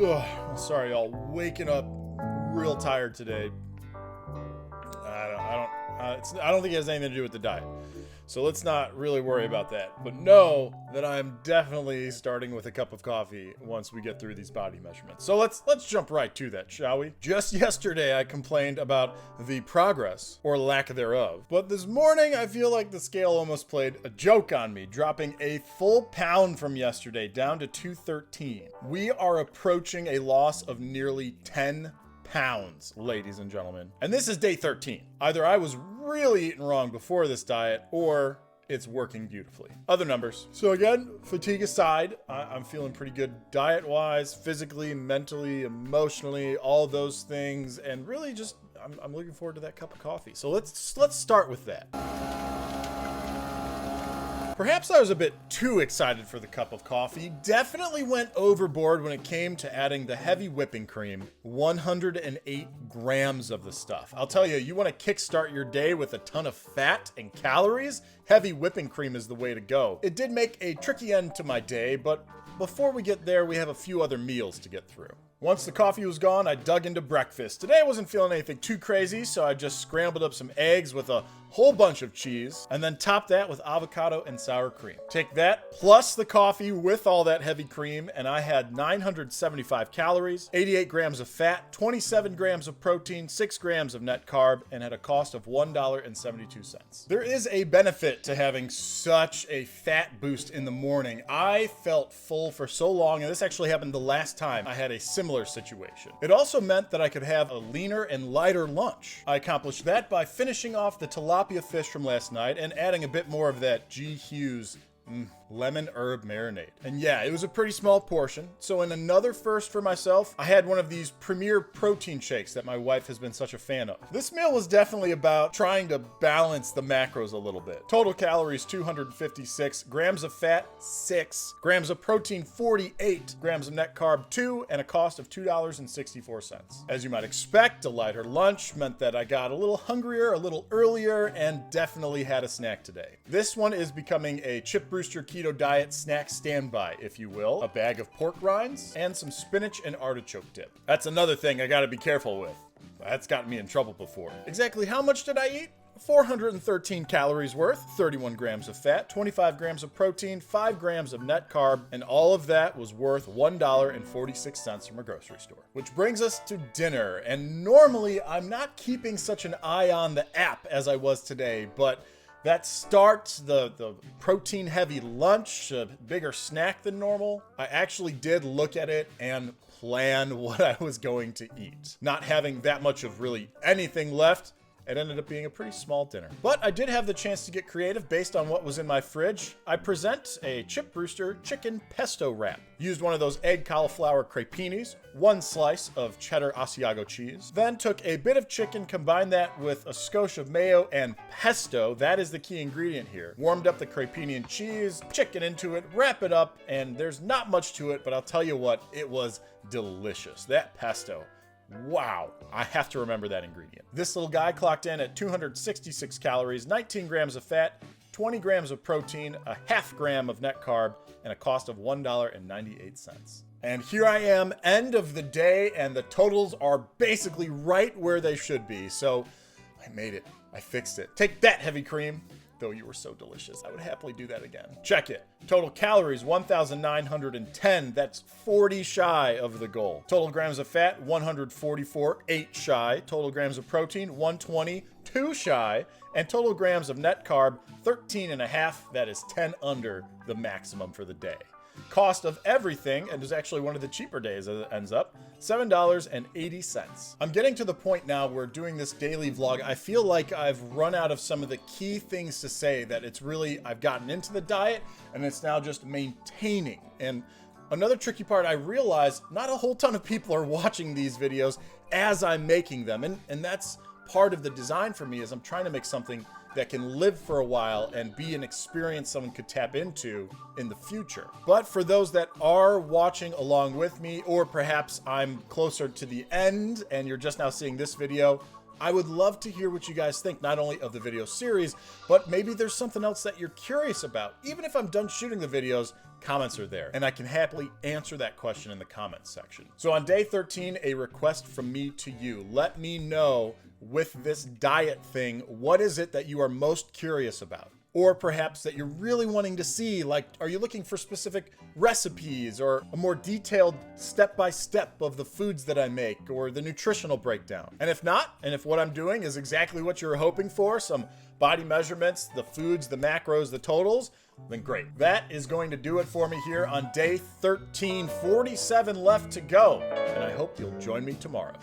Ugh, sorry, y'all. Waking up real tired today. I don't think it has anything to do with the diet. So let's not really worry about that. But know that I'm definitely starting with a cup of coffee once we get through these body measurements. So let's jump right to that, shall we? Just yesterday, I complained about the progress, or lack thereof. But this morning, I feel like the scale almost played a joke on me, dropping a full pound from yesterday down to 213. We are approaching a loss of nearly 10 pounds, ladies and gentlemen. And this is day 13. Either I was really eating wrong before this diet, or it's working beautifully. Other numbers. So again, fatigue aside, I'm feeling pretty good diet-wise, physically, mentally, emotionally, all those things, and really just, I'm looking forward to that cup of coffee. So let's start with that. Perhaps I was a bit too excited for the cup of coffee. Definitely went overboard when it came to adding the heavy whipping cream. 108 grams of the stuff. I'll tell you, you want to kickstart your day with a ton of fat and calories? Heavy whipping cream is the way to go. It did make a tricky end to my day, but before we get there, we have a few other meals to get through. Once the coffee was gone, I dug into breakfast. Today I wasn't feeling anything too crazy, so I just scrambled up some eggs with a whole bunch of cheese, and then topped that with avocado and sour cream. Take that, plus the coffee with all that heavy cream, and I had 975 calories, 88 grams of fat, 27 grams of protein, 6 grams of net carb, and had a cost of $1.72. There is a benefit to having such a fat boost in the morning. I felt full for so long, and this actually happened the last time I had a similar situation. It also meant that I could have a leaner and lighter lunch. I accomplished that by finishing off the tilapia fish from last night and adding a bit more of that G. Hughes lemon herb marinade. And yeah, it was a pretty small portion. So in another first for myself, I had one of these premier protein shakes that my wife has been such a fan of. This meal was definitely about trying to balance the macros a little bit. Total calories 256, grams of fat 6, grams of protein 48, grams of net carb 2, and a cost of $2.64. As you might expect, a lighter lunch meant that I got a little hungrier a little earlier and definitely had a snack today. This one is becoming a Chip Brewster Keto Diet snack standby, if you will. A bag of pork rinds and some spinach and artichoke dip. That's another thing I gotta be careful with. That's gotten me in trouble before. Exactly how much did I eat? 413 calories worth, 31 grams of fat, 25 grams of protein, 5 grams of net carb, and all of that was worth $1.46 from a grocery store. Which brings us to dinner, and normally I'm not keeping such an eye on the app as I was today, but that starts the protein heavy lunch, a bigger snack than normal. I actually did look at it and plan what I was going to eat. Not having that much of really anything left, it ended up being a pretty small dinner. But I did have the chance to get creative based on what was in my fridge. I present a Chip Brewster chicken pesto wrap. Used one of those egg cauliflower crepinis, 1 slice of cheddar Asiago cheese, then took a bit of chicken, combined that with a skosh of mayo and pesto. That is the key ingredient here. Warmed up the crepini and cheese, chicken into it, wrap it up, and there's not much to it, but I'll tell you what, it was delicious. That pesto. Wow, I have to remember that ingredient. This little guy clocked in at 266 calories, 19 grams of fat, 20 grams of protein, a half gram of net carb, and a cost of $1.98. And here I am, end of the day, and the totals are basically right where they should be. So I made it. I fixed it. Take that, heavy cream. Though you were so delicious, I would happily do that again. Check it. Total calories, 1,910. That's 40 shy of the goal. Total grams of fat, 144, 8 shy. Total grams of protein, 120, 2 shy. And total grams of net carb, 13 and a half. That is 10 under the maximum for the day. Cost of everything, and it was actually one of the cheaper days as it ends up, $7.80. I'm getting to the point now where doing this daily vlog, I feel like I've run out of some of the key things to say, that it's really, I've gotten into the diet and it's now just maintaining. And another tricky part, I realize not a whole ton of people are watching these videos as I'm making them. And that's part of the design for me, is I'm trying to make something that can live for a while and be an experience someone could tap into in the future. But for those that are watching along with me, or perhaps I'm closer to the end and you're just now seeing this video, I would love to hear what you guys think, not only of the video series, but maybe there's something else that you're curious about. Even if I'm done shooting the videos, comments are there, and I can happily answer that question in the comments section. So on day 13, a request from me to you. Let me know, with this diet thing, what is it that you are most curious about? Or perhaps that you're really wanting to see, like, are you looking for specific recipes or a more detailed step-by-step of the foods that I make or the nutritional breakdown? And if not, and if what I'm doing is exactly what you're hoping for, some body measurements, the foods, the macros, the totals, then great. That is going to do it for me here on day 13, 47 left to go. And I hope you'll join me tomorrow.